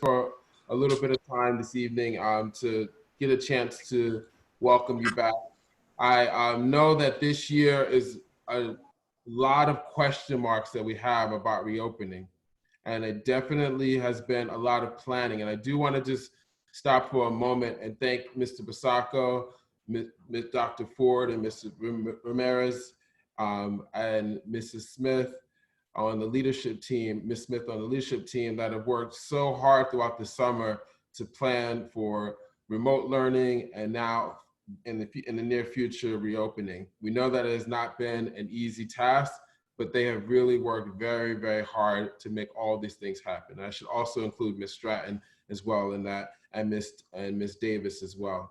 for a little bit of time this evening to get a chance to welcome you back. I know that this year is a lot of question marks that we have about reopening, and it definitely has been a lot of planning. And I do want to just stop for a moment and thank Mr. Basacco, Ms. Dr. Ford, and Mr. Ramirez, and Mrs. Smith on the leadership team, Ms. Smith on the leadership team, that have worked so hard throughout the summer to plan for remote learning and now in the near future reopening. We know that it has not been an easy task, but they have really worked very, very hard to make all these things happen. I should also include Ms. Stratton as well in that, and Ms. Davis as well.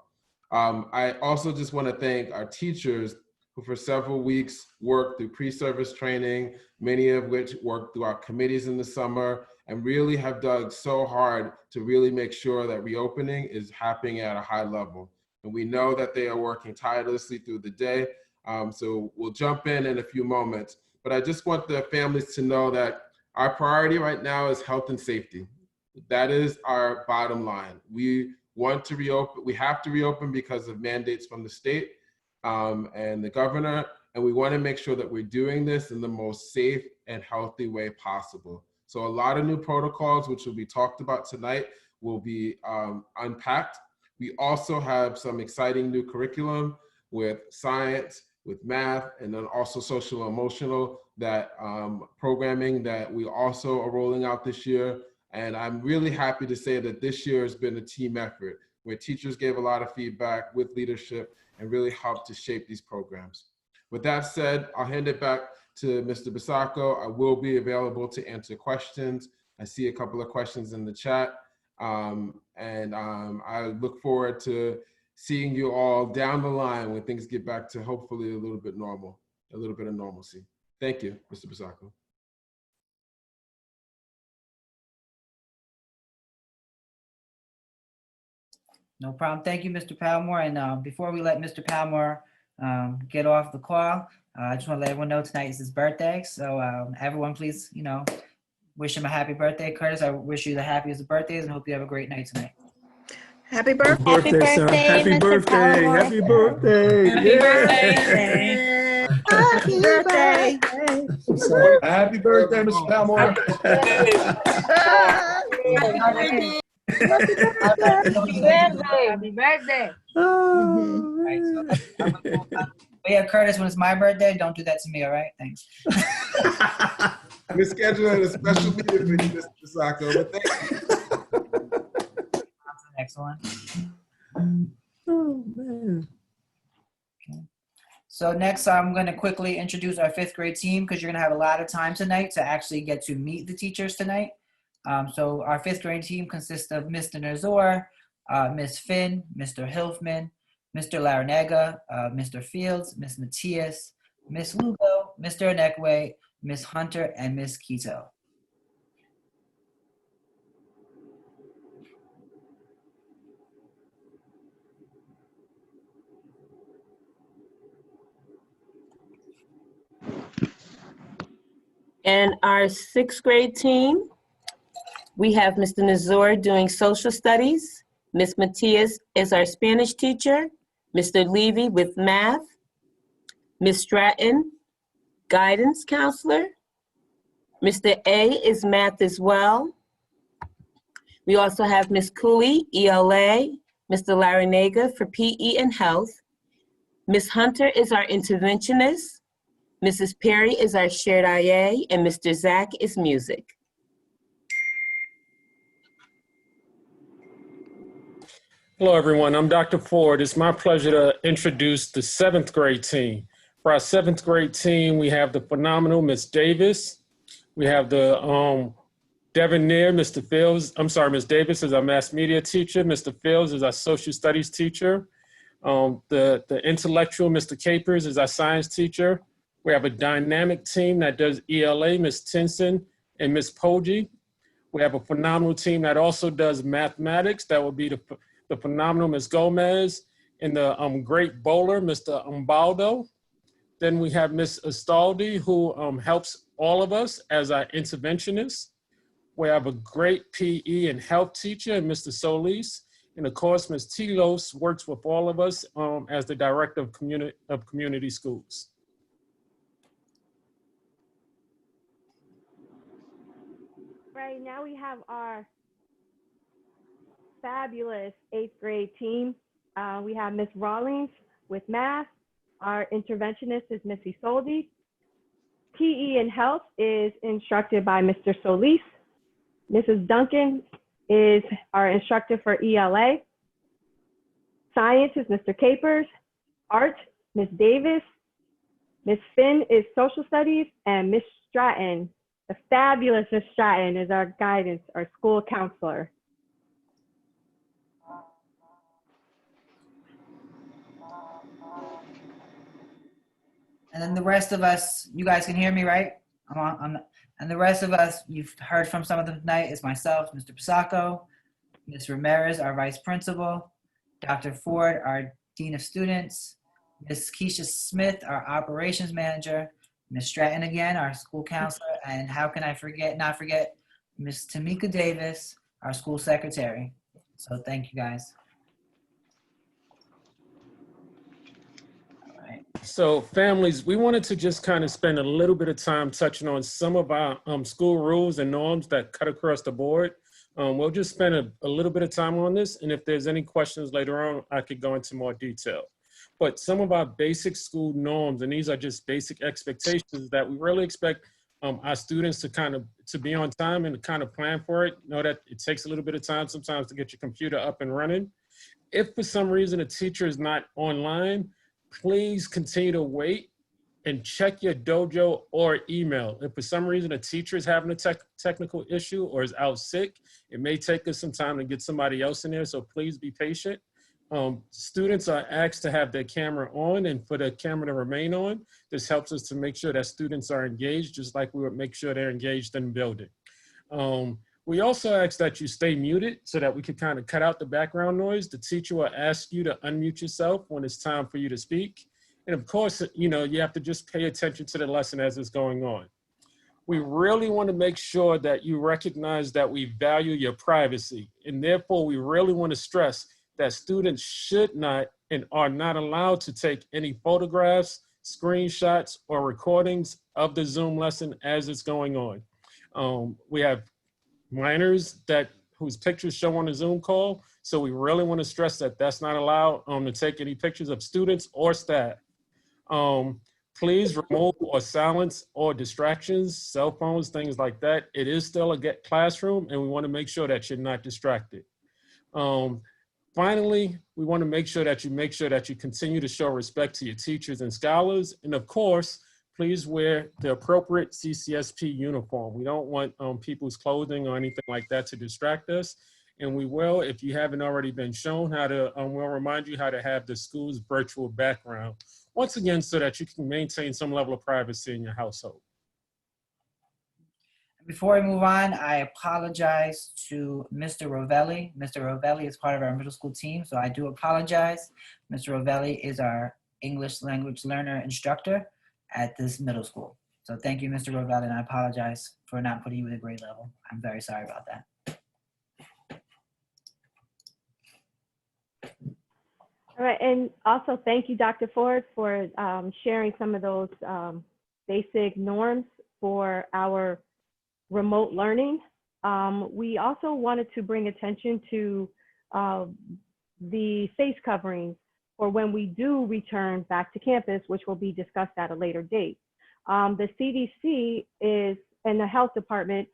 I also just want to thank our teachers who for several weeks worked through pre-service training, many of which worked through our committees in the summer, and really have dug so hard to really make sure that reopening is happening at a high level. And we know that they are working tirelessly through the day. So we'll jump in a few moments, but I just want the families to know that our priority right now is health and safety. That is our bottom line. We want to reopen, we have to reopen because of mandates from the state and the governor, and we want to make sure that we're doing this in the most safe and healthy way possible. So a lot of new protocols, which will be talked about tonight, will be unpacked. We also have some exciting new curriculum with science, with math, and then also social emotional that programming that we also are rolling out this year. And I'm really happy to say that this year has been a team effort where teachers gave a lot of feedback with leadership and really helped to shape these programs. With that said, I'll hand it back to Mr. Basacco. I will be available to answer questions. I see a couple of questions in the chat. I look forward to seeing you all down the line when things get back to hopefully a little bit of normalcy. Thank you, Mr. Basacco. No problem. Thank you, Mr. Palmore. And before we let Mr. Palmore get off the call, I just want to let everyone know tonight is his birthday. So everyone, please, wish him a happy birthday. Curtis, I wish you the happiest of birthdays and hope you have a great night tonight. Happy birthday. Happy birthday, Happy birthday. Happy birthday. Happy birthday. Happy birthday. Happy birthday, Mr. Palmore. Happy birthday. But yeah, Curtis, when it's my birthday, don't do that to me, all right? Thanks. We're scheduling a special meeting for you, Mr. Basacco, but thank you. On to the next one. Oh, man. Okay. So next, I'm going to quickly introduce our 5th grade team because you're going to have a lot of time tonight to actually get to meet the teachers tonight. So our 5th grade team consists of Mr. Nazor, Ms. Finn, Mr. Hilfman, Mr. Larinaga, Mr. Fields, Ms. Matias, Ms. Lugo, Mr. Anekwe, Ms. Hunter, and Ms. Quito. And our 6th grade team, we have Mr. Nazor doing social studies. Ms. Matias is our Spanish teacher. Mr. Levy with math. Ms. Stratton, guidance counselor. Mr. A is math as well. We also have Ms. Cooley, ELA. Mr. Larinaga for PE and health. Ms. Hunter is our interventionist. Mrs. Perry is our shared IA, and Mr. Zach is music. Hello, everyone. I'm Dr. Ford. It's my pleasure to introduce the 7th grade team. For our 7th grade team, we have the phenomenal Ms. Davis. We have the debonair, Mr. Fields. I'm sorry, Ms. Davis is our mass media teacher. Mr. Fields is our social studies teacher. The intellectual, Mr. Capers, is our science teacher. We have a dynamic team that does ELA, Ms. Tinson and Ms. Poggi. We have a phenomenal team that also does mathematics. That would be the phenomenal Ms. Gomez and the great bowler, Mr. Umbaldo. Then we have Ms. Astaldi, who helps all of us as our interventionist. We have a great PE and health teacher, Mr. Solis. And of course, Ms. Tilos works with all of us as the director of community schools. Right now we have our fabulous 8th grade team. We have Miss Rawlings with math. Our interventionist is Miss Isolde. PE and health is instructed by Mr. Solis. Mrs. Duncan is our instructor for ELA. Science is Mr. Capers. Art, Miss Davis. Miss Finn is social studies, and Miss Stratton, the fabulous Miss Stratton, is our guidance, our school counselor. And then the rest of us, you guys can hear me, right? And the rest of us, you've heard from some of them tonight, is myself, Mr. Pisacco, Ms. Ramirez, our vice principal, Dr. Ford, our dean of students, Ms. Keisha Smith, our operations manager, Ms. Stratton again, our school counselor, and how can I not forget Ms. Tamika Davis, our school secretary. So thank you guys. So families, we wanted to just kind of spend a little bit of time touching on some of our school rules and norms that cut across the board. We'll just spend a little bit of time on this, and if there's any questions later on, I could go into more detail. But some of our basic school norms, and these are just basic expectations that we really expect our students to be on time and to kind of plan for it. Know that it takes a little bit of time sometimes to get your computer up and running. If for some reason a teacher is not online, please continue to wait and check your dojo or email. If for some reason a teacher is having a technical issue or is out sick, it may take us some time to get somebody else in there, so please be patient. Students are asked to have their camera on and for the camera to remain on. This helps us to make sure that students are engaged, just like we would make sure they're engaged in the building. We also ask that you stay muted so that we can kind of cut out the background noise. The teacher will ask you to unmute yourself when it's time for you to speak. And of course, you have to just pay attention to the lesson as it's going on. We really want to make sure that you recognize that we value your privacy. And therefore, we really want to stress that students should not and are not allowed to take any photographs, screenshots, or recordings of the Zoom lesson as it's going on. We have minors whose pictures show on the Zoom call. So we really want to stress that that's not allowed to take any pictures of students or staff. Please remove or silence all distractions, cell phones, things like that. It is still a classroom and we want to make sure that you're not distracted. Finally, we want to make sure that you continue to show respect to your teachers and scholars. And of course, please wear the appropriate CCSP uniform. We don't want people's clothing or anything like that to distract us. And we will, if you haven't already been shown how to, we'll remind you how to have the school's virtual background. Once again, so that you can maintain some level of privacy in your household. Before we move on, I apologize to Mr. Rovelli. Mr. Rovelli is part of our middle school team, so I do apologize. Mr. Rovelli is our English language learner instructor at this middle school. So thank you, Mr. Rovelli, and I apologize for not putting you at a grade level. I'm very sorry about that. All right, and also thank you, Dr. Ford, for sharing some of those basic norms for our remote learning. We also wanted to bring attention to the face coverings for when we do return back to campus, which will be discussed at a later date. The CDC and the health department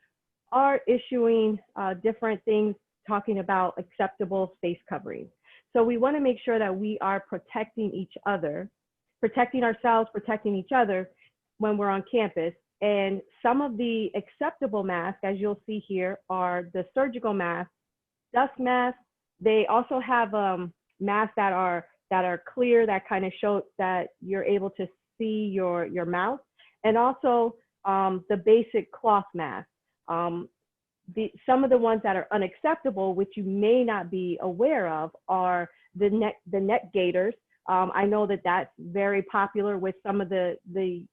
are issuing different things talking about acceptable face coverings. So we want to make sure that we are protecting each other, protecting ourselves, protecting each other when we're on campus. And some of the acceptable masks, as you'll see here, are the surgical masks, dust masks. They also have masks that are clear, that kind of show that you're able to see your mouth, and also the basic cloth mask. Some of the ones that are unacceptable, which you may not be aware of, are the neck gaiters. I know that that's very popular with some of the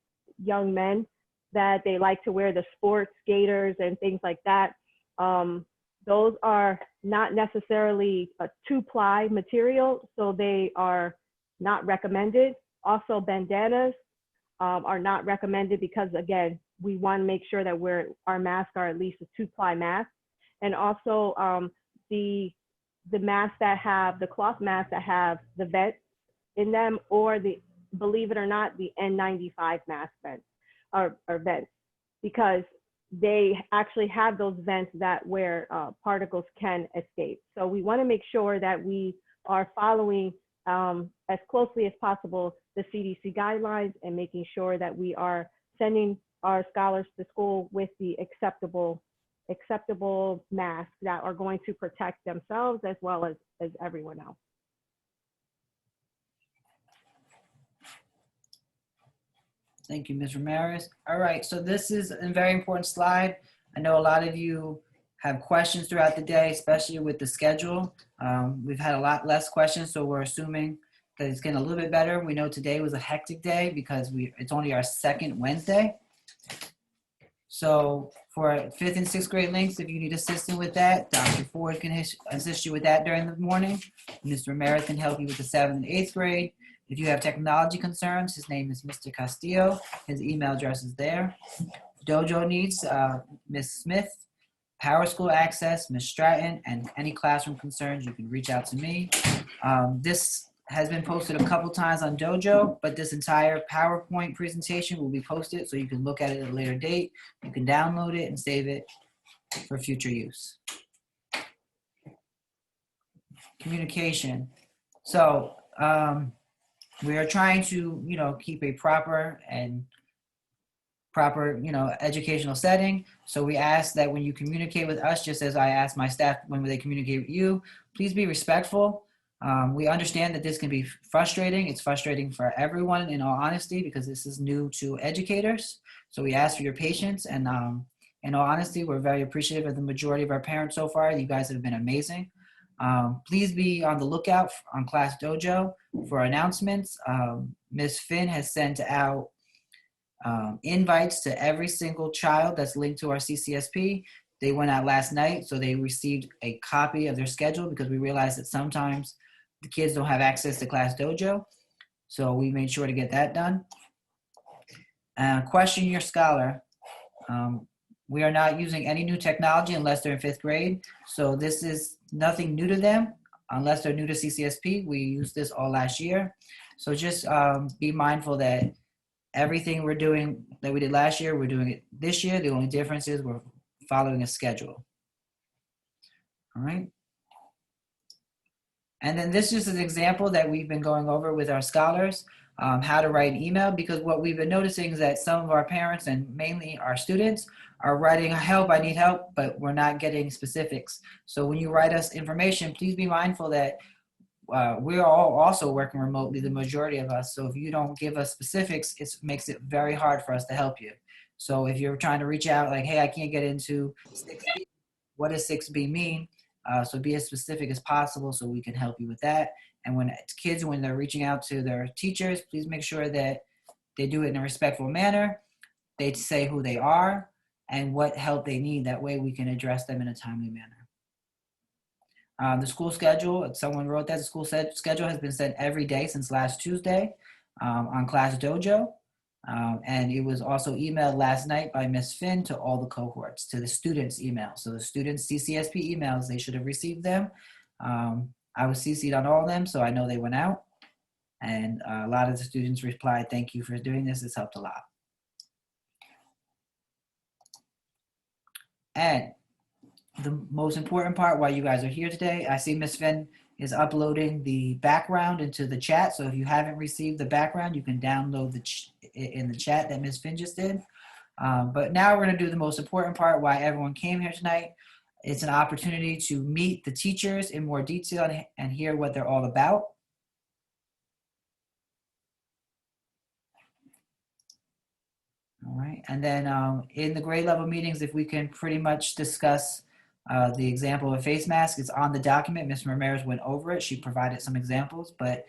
young men, that they like to wear the sports gaiters and things like that. Those are not necessarily a 2-ply material, so they are not recommended. Also, bandanas are not recommended because, again, we want to make sure that our masks are at least a 2-ply mask. And also the masks that have, the cloth masks that have the vents in them, or believe it or not, the N95 mask vents or vents, because they actually have those vents where particles can escape. So we want to make sure that we are following as closely as possible the CDC guidelines and making sure that we are sending our scholars to school with the acceptable masks that are going to protect themselves as well as everyone else. Thank you, Ms. Ramirez. All right, so this is a very important slide. I know a lot of you have questions throughout the day, especially with the schedule. We've had a lot less questions, so we're assuming that it's getting a little bit better. We know today was a hectic day because it's only our second Wednesday. So for 5th and 6th grade links, if you need assistance with that, Dr. Ford can assist you with that during the morning. Ms. Ramirez can help you with the 7th and 8th grade. If you have technology concerns, his name is Mr. Castillo. His email address is there. Dojo needs, Ms. Smith. Power School access, Ms. Stratton, and any classroom concerns, you can reach out to me. This has been posted a couple times on Dojo, but this entire PowerPoint presentation will be posted so you can look at it at a later date. You can download it and save it for future use. Communication. So we are trying to, keep a proper, educational setting. So we ask that when you communicate with us, just as I ask my staff when they communicate with you, please be respectful. We understand that this can be frustrating. It's frustrating for everyone, in all honesty, because this is new to educators. So we ask for your patience, and in all honesty, we're very appreciative of the majority of our parents so far. You guys have been amazing. Please be on the lookout on Class Dojo for announcements. Ms. Finn has sent out invites to every single child that's linked to our CCSP. They went out last night, so they received a copy of their schedule because we realized that sometimes the kids don't have access to Class Dojo. So we made sure to get that done. Question your scholar. We are not using any new technology unless they're in 5th grade. So this is nothing new to them unless they're new to CCSP. We used this all last year. So just be mindful that everything we're doing that we did last year, we're doing it this year. The only difference is we're following a schedule. All right. And then this is an example that we've been going over with our scholars, how to write an email, because what we've been noticing is that some of our parents and mainly our students are writing, help, I need help, but we're not getting specifics. So when you write us information, please be mindful that we're all also working remotely, the majority of us. So if you don't give us specifics, it makes it very hard for us to help you. So if you're trying to reach out like, hey, I can't get into 6B, what does 6B mean? So be as specific as possible so we can help you with that. And when kids, when they're reaching out to their teachers, please make sure that they do it in a respectful manner. They say who they are and what help they need. That way we can address them in a timely manner. The school schedule, someone wrote that, the school schedule has been sent every day since last Tuesday on Class Dojo. And it was also emailed last night by Ms. Finn to all the cohorts, to the students' email. So the students' CCSP emails, they should have received them. I was CC'd on all of them, so I know they went out. And a lot of the students replied, thank you for doing this, it's helped a lot. And the most important part while you guys are here today, I see Ms. Finn is uploading the background into the chat. So if you haven't received the background, you can download in the chat that Ms. Finn just did. But now we're gonna do the most important part, why everyone came here tonight. It's an opportunity to meet the teachers in more detail and hear what they're all about. All right, and then in the grade level meetings, if we can pretty much discuss the example of a face mask, it's on the document. Ms. Ramirez went over it. She provided some examples, but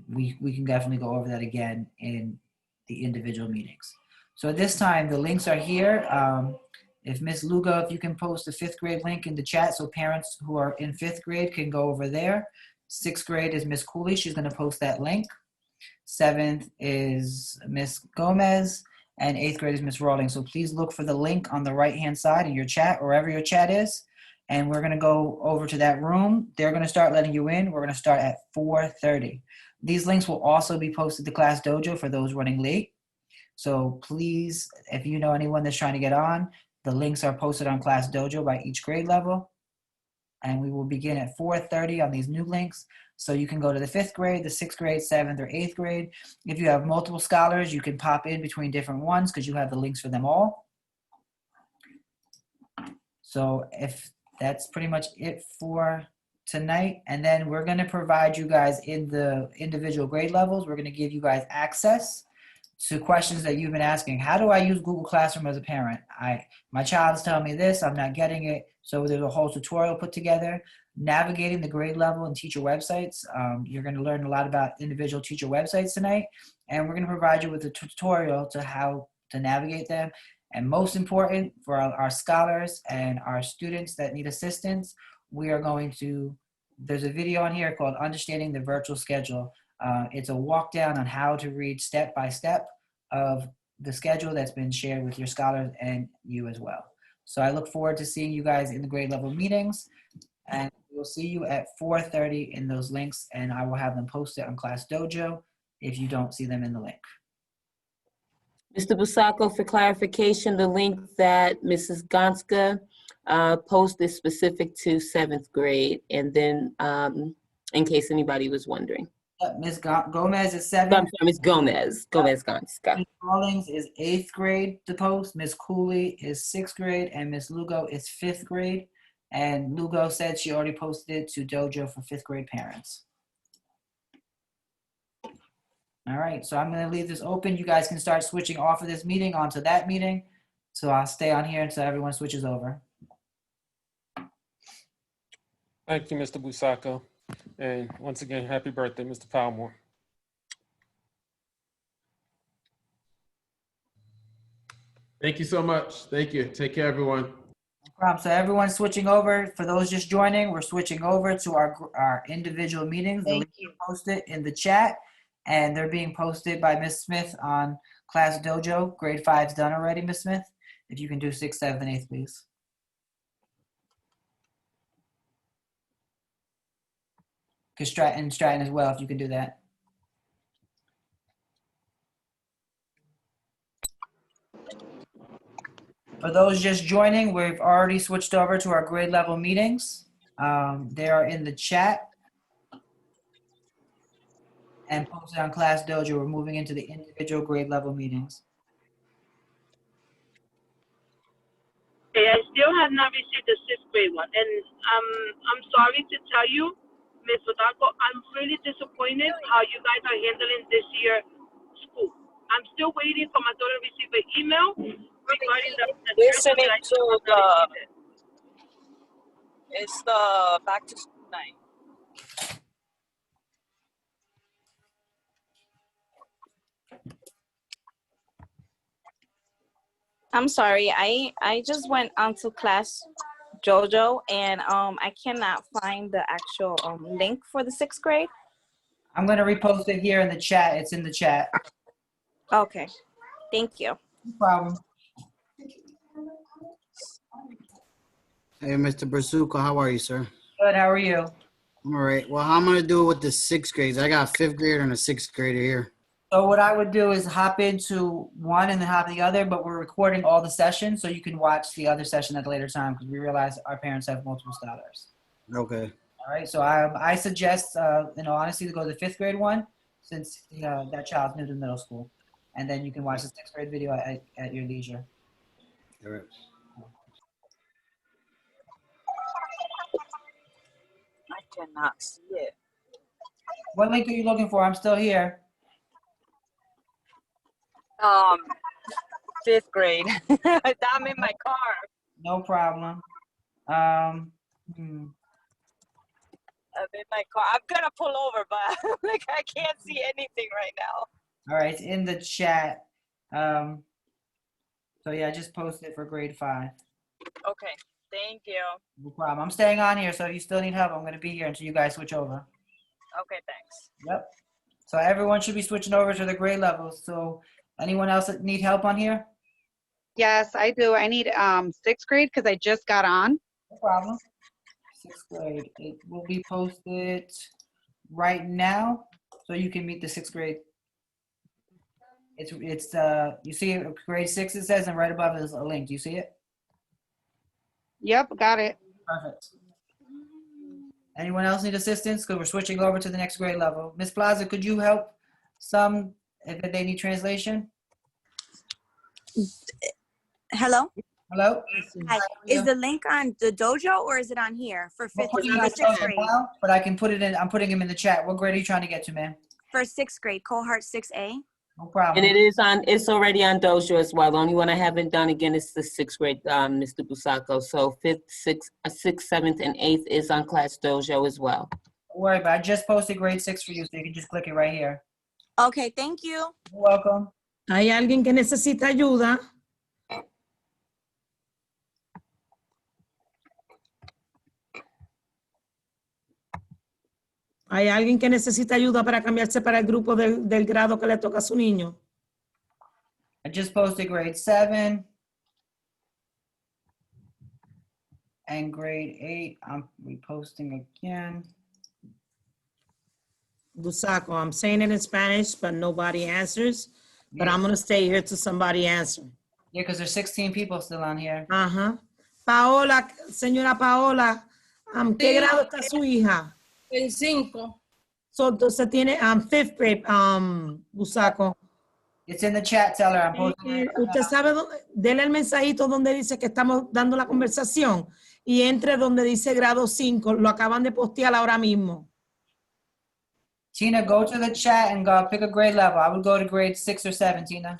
we can definitely go over that again in the individual meetings. So at this time, the links are here. If Miss Lugo, if you can post the 5th grade link in the chat so parents who are in 5th grade can go over there. 6th grade is Miss Cooley. She's going to post that link. 7th is Miss Gomez. And 8th grade is Miss Rawlings. So please look for the link on the right-hand side in your chat, wherever your chat is. And we're going to go over to that room. They're going to start letting you in. We're going to start at 4:30. These links will also be posted to Class Dojo for those running late. So please, if you know anyone that's trying to get on, the links are posted on Class Dojo by each grade level. And we will begin at 4:30 on these new links. So you can go to the 5th grade, the 6th grade, 7th, or 8th grade. If you have multiple scholars, you can pop in between different ones because you have the links for them all. So if that's pretty much it for tonight. And then we're going to provide you guys in the individual grade levels. We're going to give you guys access to questions that you've been asking. How do I use Google Classroom as a parent? My child's telling me this, I'm not getting it. So there's a whole tutorial put together. Navigating the grade level and teacher websites. You're going to learn a lot about individual teacher websites tonight. And we're going to provide you with a tutorial to how to navigate them. And most important for our scholars and our students that need assistance, there's a video on here called Understanding the Virtual Schedule. It's a walk down on how to read step by step of the schedule that's been shared with your scholars and you as well. So I look forward to seeing you guys in the grade level meetings, and we'll see you at 4:30 in those links, and I will have them posted on Class Dojo if you don't see them in the link. Mr. Busacco, for clarification, the link that Mrs. Gonska posted specific to 7th grade, and then in case anybody was wondering. Ms. Gomez is 7th. I'm sorry, Ms. Gomez Gonska. Ms. Rawlings is 8th grade to post. Ms. Cooley is 6th grade, and Ms. Lugo is 5th grade. And Lugo said she already posted it to Dojo for 5th grade parents. All right, so I'm going to leave this open. You guys can start switching off of this meeting onto that meeting. So I'll stay on here until everyone switches over. Thank you, Mr. Busacco. And once again, happy birthday, Mr. Palmore. Thank you so much. Thank you. Take care, everyone. No problem. So everyone's switching over. For those just joining, we're switching over to our individual meetings. The link is posted in the chat, and they're being posted by Ms. Smith on Class Dojo. Grade 5's done already, Ms. Smith. If you can do 6th, 7th, and 8th, please. Because Stratton as well, if you can do that. For those just joining, we've already switched over to our grade level meetings. They are in the chat and posted on Class Dojo. We're moving into the individual grade level meetings. Okay, I still have not received the 6th grade one, and I'm sorry to tell you, Ms. Busacco, I'm really disappointed how you guys are handling this year school. I'm still waiting for my daughter to receive an email regarding the listening to it's the back to school night. I'm sorry, I just went onto Class Dojo and I cannot find the actual link for the 6th grade. I'm going to repost it here in the chat. It's in the chat. Okay, thank you. No problem. Hey, Mr. Brazuca, how are you, sir? Good, how are you? I'm all right. Well, how I'm going to do it with the 6th grades. I got a 5th grader and a 6th grader here. So what I would do is hop into one and then hop the other, but we're recording all the sessions so you can watch the other session at a later time because we realize our parents have multiple scholars. Okay. All right, so I suggest, honestly, to go to the 5th grade one since that child's new to middle school. And then you can watch the 6th grade video at your leisure. All right. I cannot see it. What link are you looking for? I'm still here. 5th grade. I'm in my car. No problem. I'm in my car. I'm gonna pull over, but like I can't see anything right now. All right, it's in the chat. So yeah, I just posted it for grade 5. Okay, thank you. No problem. I'm staying on here, so if you still need help, I'm going to be here until you guys switch over. Okay, thanks. Yep. So everyone should be switching over to the grade levels. So anyone else that need help on here? Yes, I do. I need 6th grade because I just got on. No problem. 6th grade. It will be posted right now, so you can meet the 6th grade. It's you see it, grade 6 it says, and right above is a link. Do you see it? Yep, got it. Perfect. Anyone else need assistance? Because we're switching over to the next grade level. Ms. Plaza, could you help some if they need translation? Hello? Hello? Hi. Is the link on the dojo or is it on here for We're 5th putting it and on 6th grade? now, but I can put it in. I'm putting him in the chat. What grade are you trying to get to, man? For 6th grade, cohort 6A? No problem. And it's already on Dojo as well. The only one I haven't done again is the 6th grade, Mr. Busacco. So 5th, 6th, 7th, and 8th is on Class Dojo as well. Don't worry about it. I just posted grade 6 for you, so you can just click it right here. Okay, thank you. You're welcome. ¿Hay alguien que necesita ayuda? ¿Hay alguien que necesita ayuda para cambiarse para el grupo del grado que le toca a su niño? I just posted grade 7 and grade 8. I'm reposting again. Busacco, I'm saying it in Spanish, but nobody answers. But I'm going to stay here till somebody answers. Yeah, because there's 16 people still on here. Ajá. Paola, señora Paola, ¿qué grado está su hija? En 5. So, entonces tiene 5th grade, Busacco. It's in the chat, tell her I'm posting. Usted sabe, dele el mensajito donde dice que estamos dando la conversación y entre donde dice grado 5, lo acaban de postear ahora mismo. Tina, go to the chat and go pick a grade level. I would go to grade 6 or 7, Tina.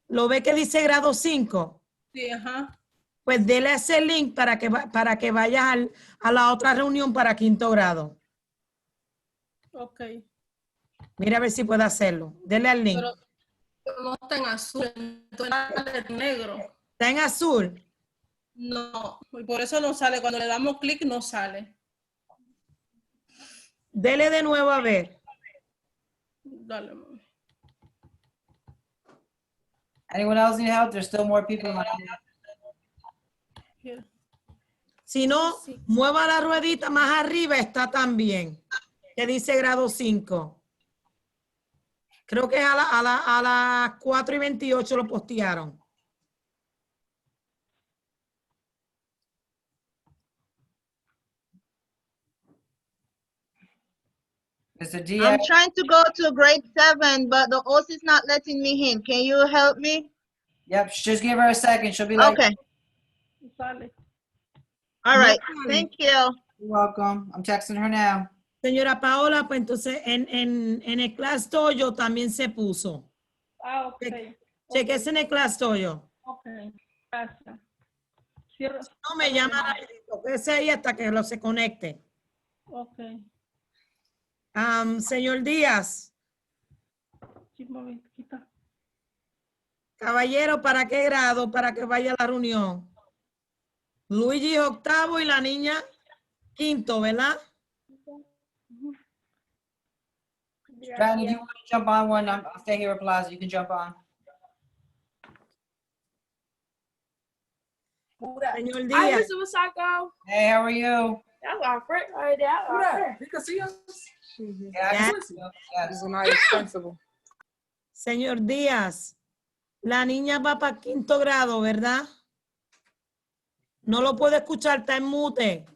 ¿Lo ve que dice grado 5? Sí, ajá. Pues dele ese link para que vaya a la otra reunión para 5º grado. Ok. Mira a ver si puede hacerlo. Dele al link. Pero no está en azul, entonces está en negro. ¿Está en azul? No, y por eso no sale. Cuando le damos clic no sale. Dele de nuevo a ver. Dale, mami. Anyone else need help? There's still more people on here. Si no, mueva la ruedita más arriba, está también. Que dice grado 5. Creo que a las 4:28 lo postearon. Mr. Diaz. I'm trying to go to grade 7, but the OS is not letting me in. Can you help me? Yep, just give her a second. She'll be like, okay. Sale. All right. No, Thank you. You're welcome. I'm texting her now. Señora Paola, pues entonces en el Class Dojo también se puso. Ah, ok. Chequese en el Class Dojo. Ok, gracias. Cierra. No me llama rapidito, quédese ahí hasta que se conecte. Ok. Señor Díaz. Sí, mami, quita. Caballero, ¿para qué grado? Para que vaya a la reunión. Luigi 8º y la niña 5º, ¿verdad? Brandon, if you want to jump on one, I'll stay here at Plaza. You can jump on. Señor Hi, Díaz. Mr. Busacco. Hey, how are you? That's our friend right there. Who that? You can see us? Yeah, I can see you. Yes. It's not expensive. Señor Díaz, la niña va para 5º grado, ¿verdad? No lo puedo escuchar, está en mute.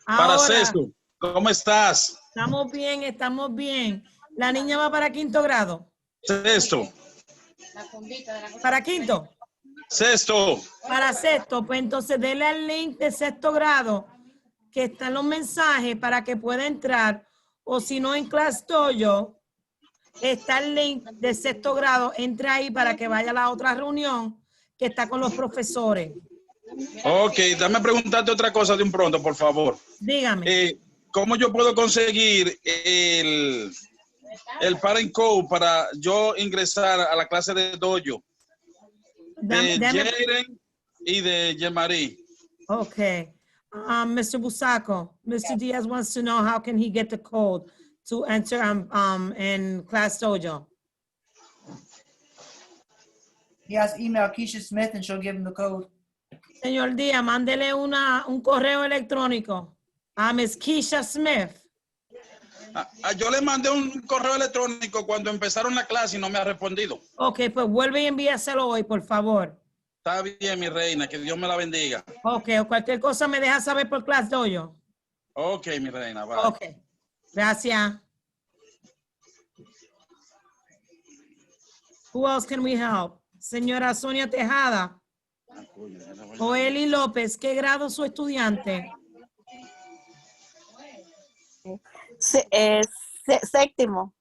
Para Ahora, César, ¿cómo estás? estamos bien, estamos bien. La niña va para 5º grado. Sexto. ¿Para 5º? Sexto. Para 6º, pues entonces dele al link de 6º grado que están los mensajes para que pueda entrar, o si no en Class Dojo está el link de 6º grado, entra ahí para que vaya a la otra reunión que está con los profesores. Ok, dame preguntarte otra cosa de un pronto, por favor. Dígame. ¿Cómo yo puedo conseguir el parent code para yo ingresar a la clase de dojo? de Jaren y de Yemari. Okay. Mr. Busaco, Mr. Diaz wants to know how can he get the code to enter in Class Dojo. He has to email Keisha Smith and she'll give him the code. Señor Díaz, mándele un correo electrónico a Miss Keisha Smith. Yo le mandé un correo electrónico cuando empezaron la clase y no me ha respondido. Ok, pues vuelve y envíaselo hoy, por favor. Está bien, mi reina, que Dios me la bendiga. Ok, o cualquier cosa me deja saber por Class Dojo. Ok, mi reina, bye. Ok, gracias. Who else can we help? Señora Sonia Tejada. Joeli López, ¿qué grado su estudiante? Séptimo.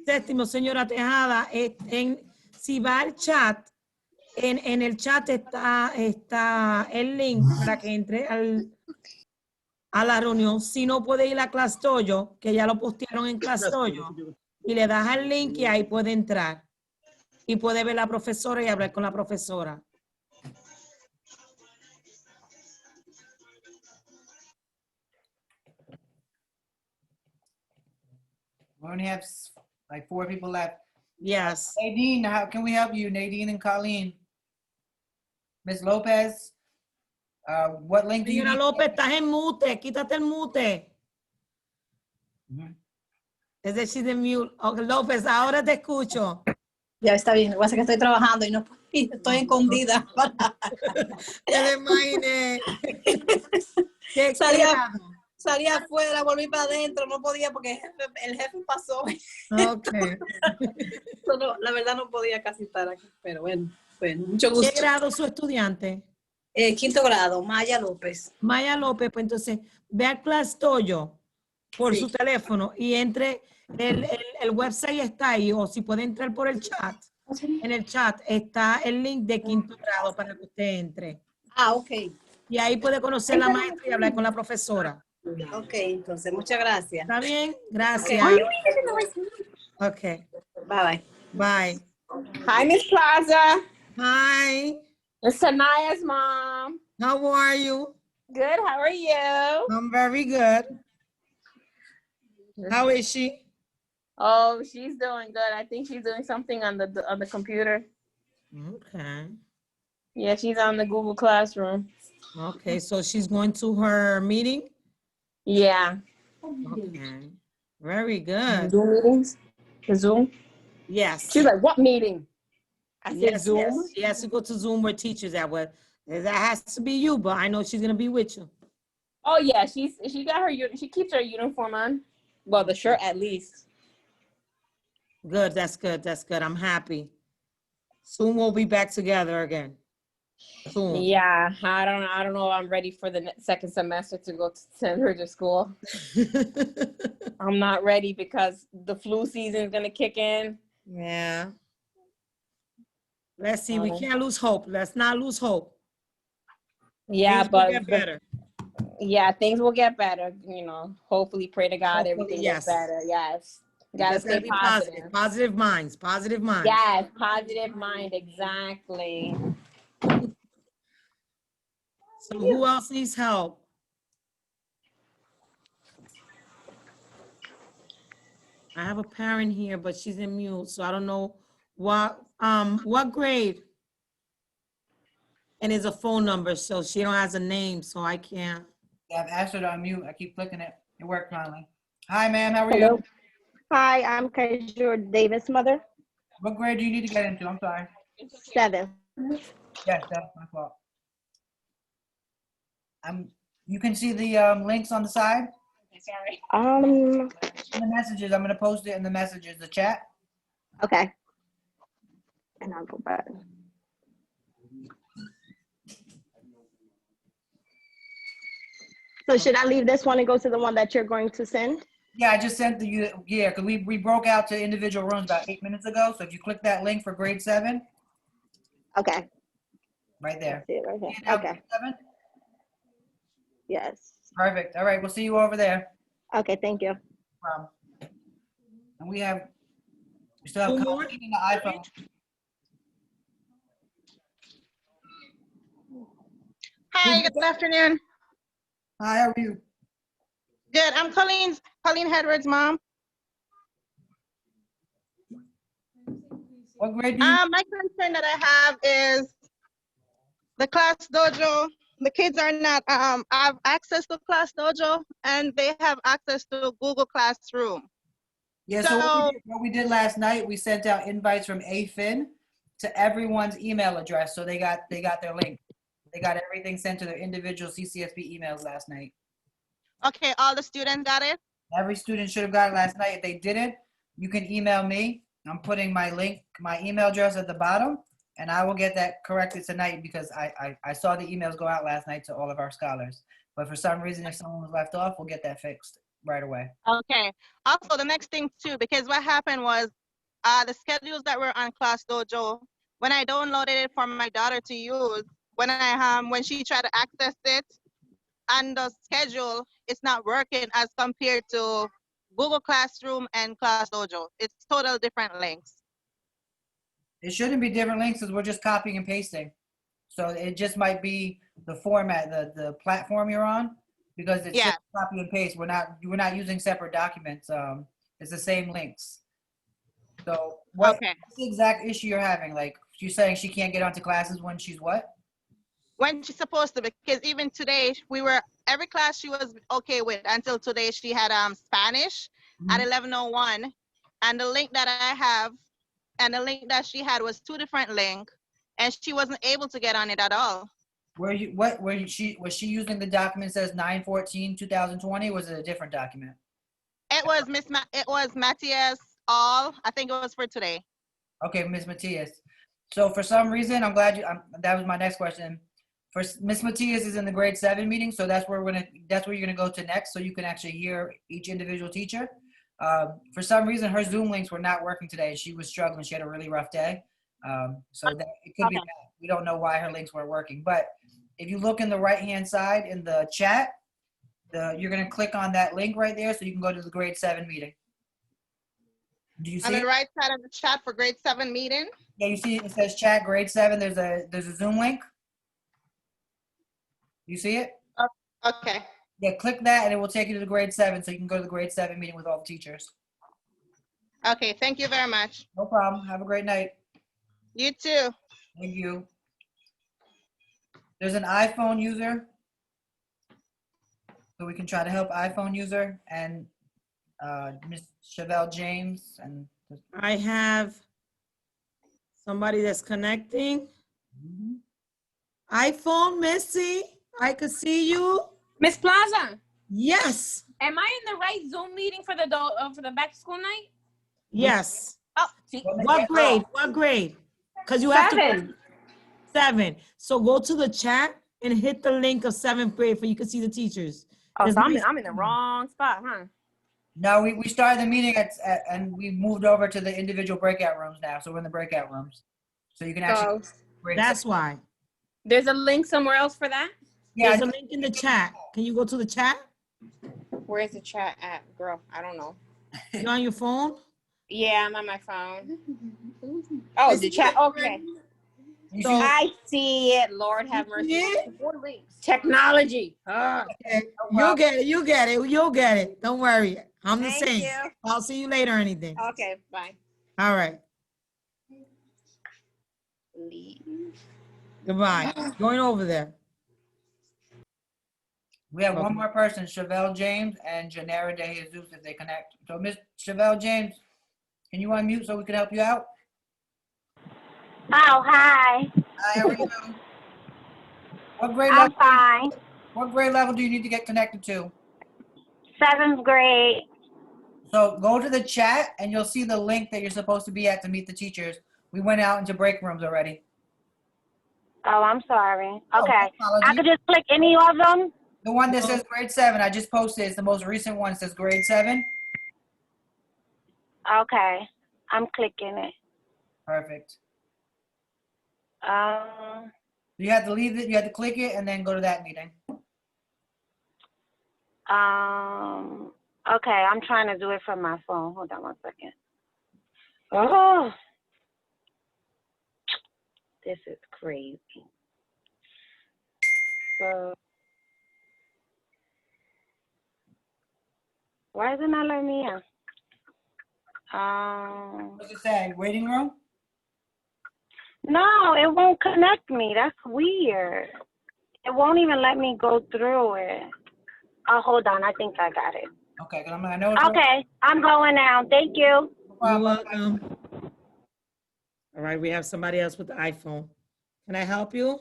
Séptimo, señora Tejada. Si va al chat, en el chat está el link para que entre a la reunión. Si no puede ir a Class Dojo, que ya lo postearon en Class Dojo, y le das al link y ahí puede entrar. Y puede ver a la profesora y hablar con la profesora. We only have like 4 people left. Yes. Nadine, how can we help you? Nadine and Colleen. Miss Lopez, what link do you Señora need? López, estás en mute. Quítate el mute. Es decir, de mute. Okay, López, ahora te escucho. Ya está bien, lo que pasa es que estoy trabajando y no estoy escondida. Te lo imaginé. Salía afuera, volví para adentro, no podía porque el jefe pasó. Okay. Solo, la verdad no podía casi estar aquí, pero bueno, mucho gusto. ¿Qué grado su estudiante? Quinto grado, Maya López. Maya López, pues entonces ve a Class Dojo por su teléfono y entre, el website está ahí, o si puede entrar por el chat. En el chat está el link de quinto grado para que usted entre. Ah, ok. Y ahí puede conocer la maestra y hablar con la profesora. Ok, entonces, muchas gracias. ¿Está bien? Gracias. Ok. Bye, bye. Bye. Hi, Miss Plaza. Hi. It's Sanaya's mom. How are you? Good, how are you? I'm very good. How is she? Oh, she's doing good. I think she's doing something on the computer. Okay. Yeah, she's on the Google Classroom. Okay, so she's going to her meeting? Yeah. Okay. Very good. Zoom meetings? The Zoom? Yes. She's like, what meeting? I said Yes, Zoom. yes. She has to go to Zoom where teachers at. Well, that has to be you, but I know she's gonna be with you. Oh yeah, she keeps her uniform on. Well, the shirt at least. Good, that's good, that's good. I'm happy. Soon we'll be back together again. Soon. Yeah, I don't know if I'm ready for the second semester to go to send her to school. I'm not ready because the flu season is gonna kick in. Yeah. Let's see, we can't lose hope. Let's not lose hope. Yeah, Things will but get better. Yeah, things will get better. You know, hopefully, pray to God, everything yes. gets better. Yes, gotta Just stay be positive. Positive minds. Positive minds. Yes, positive mind. Exactly. So who else needs help? I have a parent here, but she's in mute, so I don't know what grade? And it's a phone number, so she don't has a name, so I can't. Yeah, I've asked her to unmute. I keep clicking it. It worked finally. Hi, ma'am. How are you? Hi, I'm Kajur Davis' mother. What grade do you need to get into? I'm sorry. 7. Yes, that's my fault. You can see the links on the side? Sorry. In the messages, I'm going to post it in the messages, the chat. Okay. And I'll go back. So should I leave this one and go to the one that you're going to send? Yeah, I just sent because we broke out to individual rooms about 8 minutes ago. So if you click that link for grade 7. Okay. Right there. See it right here. Okay. Grade 7? Yes. Perfect. All right, we'll see you over there. Okay, thank you. And we still have Colleen in the iPhone. Hi, good afternoon. Hi, how are you? Good. I'm Colleen Edwards' mom. What grade do you? My concern that I have is the Class Dojo. The kids are not have access to Class Dojo, and they have access to Google Classroom. Yeah, so what we did last night, we sent out invites from AFIN to everyone's email address. So they got their link. They got everything sent to their individual CCSB emails last night. Okay, all the students got it? Every student should have got it last night. If they didn't, you can email me. I'm putting my link, my email address at the bottom, and I will get that corrected tonight because I saw the emails go out last night to all of our scholars. But for some reason, if someone was left off, we'll get that fixed right away. Okay. Also, the next thing too, because what happened was the schedules that were on Class Dojo, when I downloaded it for my daughter to use, when she tried to access it, and the schedule, it's not working as compared to Google Classroom and Class Dojo. It's total different links. It shouldn't be different links because we're just copying and pasting. So it just might be the format, the platform you're on, because it's just copy and paste. We're not using separate documents. It's the same links. So what's the exact issue you're having? Like you're saying she can't get onto classes when she's what? When she's supposed to, because even today every class she was okay with until today. She had Spanish at 11:01, and the link that I have and the link that she had was two different links, and she wasn't able to get on it at all. Was she using the document that says 9/14/2020? Was it a different document? It was it was Matthias All. I think it was for today. Okay, Ms. Matias. So for some reason, I'm glad that was my next question. For Ms. Matias is in the grade 7 meeting, so that's where you're gonna go to next, so you can actually hear each individual teacher. For some reason, her Zoom links were not working today. She was struggling. She had a really rough day. So that it could be that. We don't know why her links weren't working. But if you look in the right-hand side in the chat, you're gonna click on that link right there, so you can go to the grade 7 meeting. Do you see on the right side of the chat for grade 7 meeting? Yeah, you see it says chat grade 7. There's a Zoom link. You see it? Okay. Yeah, click that and it will take you to the grade 7 so you can go to the grade 7 meeting with all the teachers. Okay, thank you very much. No problem. Have a great night. You too. Thank you. There's an iPhone user. So we can try to help iPhone user and Ms. Chevelle James. And I have somebody that's connecting. iPhone, Missy, I could see you. Miss Plaza. Yes. Am I in the right Zoom meeting for the back to school night? Yes. Oh, see. What grade? What grade? Because you have to. 7. 7. So go to the chat and hit the link of 7th grade so you can see the teachers. Oh, so I'm in the wrong spot, huh? No, we started the meeting and we moved over to the individual breakout rooms now. So we're in the breakout rooms. So you can actually. That's why. There's a link somewhere else for that? Yeah, there's a link in the chat. Can you go to the chat? Where's the chat at, girl? I don't know. You on your phone? Yeah, I'm on my phone. Oh, the chat. Okay. So I see it. Lord have mercy. Technology. Okay. You'll get it. You get it. You'll get it. Don't worry. I'm the same. you. I'll see you later or anything. Okay, bye. All right. Leave. Goodbye. Going over there. We have one more person, Chevelle James and Janera De Jesus, if they connect. So Miss Chevelle James, can you unmute so we can help you out? Oh, hi. Hi, how are you? What grade I'm level? fine. What grade level do you need to get connected to? 7th grade. So go to the chat and you'll see the link that you're supposed to be at to meet the teachers. We went out into break rooms already. Oh, I'm sorry. Oh, Okay. apologies. I could just click any of them? The one that says grade 7, I just posted. It's the most recent one. It says grade 7. Okay. I'm clicking it. Perfect. You have to leave it. You have to click it and then go to that meeting. Okay. I'm trying to do it from my phone. Hold on one second. Oh. This is crazy. Why is it not letting me in? What's it say? Waiting room? No, it won't connect me. That's weird. It won't even let me go through it. Oh, hold on. I think I got it. Okay, 'cause I know. Okay, I'm going now. Thank you. You're welcome. All right, we have somebody else with the iPhone. Can I help you?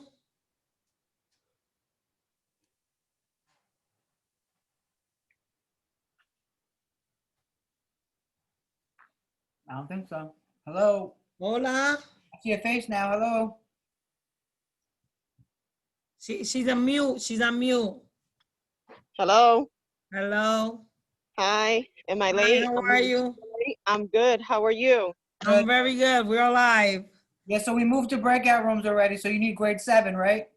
I don't think so. Hello. Hola. I see your face now. Hello. She's on mute. She's on mute. Hello. Hello. Hi. Am I Hi, late? how are you? I'm good. How are you? I'm very good. We're alive. Yeah, so we moved to breakout rooms already. So you need grade 7, right?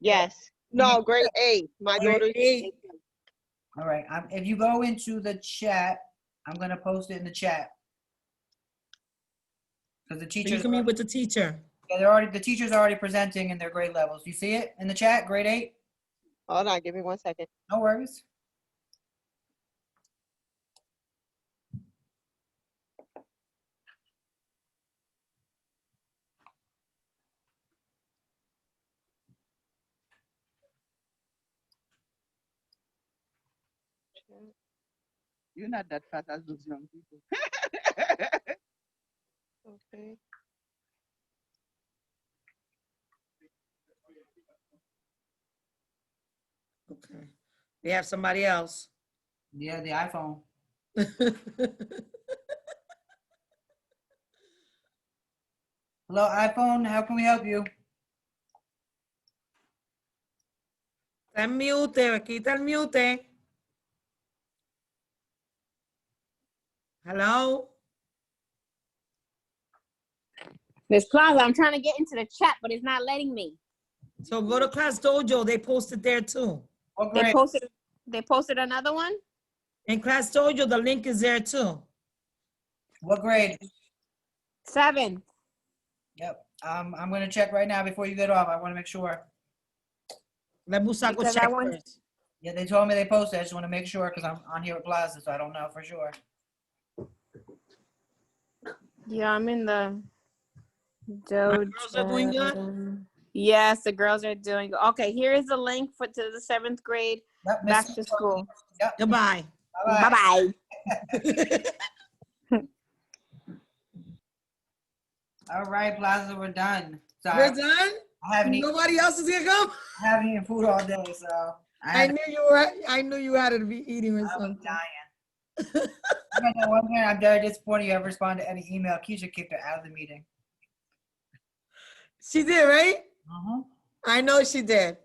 Yes. No, grade 8. My Grade daughter's 8. All right. If you go into the chat, I'm gonna post it in the chat. Because the So you teachers, can meet with the teacher. yeah, the teachers are already presenting in their grade levels. You see it in the chat, grade 8? Hold on, give me 1 second. No worries. You're not that fat as those young people. Okay. Okay. We have somebody else. Yeah, the iPhone. Hello, iPhone. How can we help you? Está en mute. Quita el mute. Hello. Miss Plaza, I'm trying to get into the chat, but it's not letting me. So go to Class Dojo. They posted there too. They posted another one? In Class Dojo, the link is there too. What grade? 7. Yep. I'm gonna check right now before you get off. I want to make sure. Let Busako Because check I want- first. Yeah, they told me they posted. I just want to make sure because I'm on here at Plaza, so I don't know for sure. Yeah, I'm in the dojo. Girls are doing good? Yes, the girls are doing good. Okay, here is the link to the 7th grade back to school. Yep. Goodbye. Bye-bye. All right, Plaza, we're done. So We're done? I haven't eaten. Nobody else is gonna come? I haven't eaten food all day, so I knew you had to be eating or something. dying. I got that one thing I'm very disappointed you haven't responded to any email. Keisha kicked her out of the meeting. She did, right? Uh-huh. I know she did.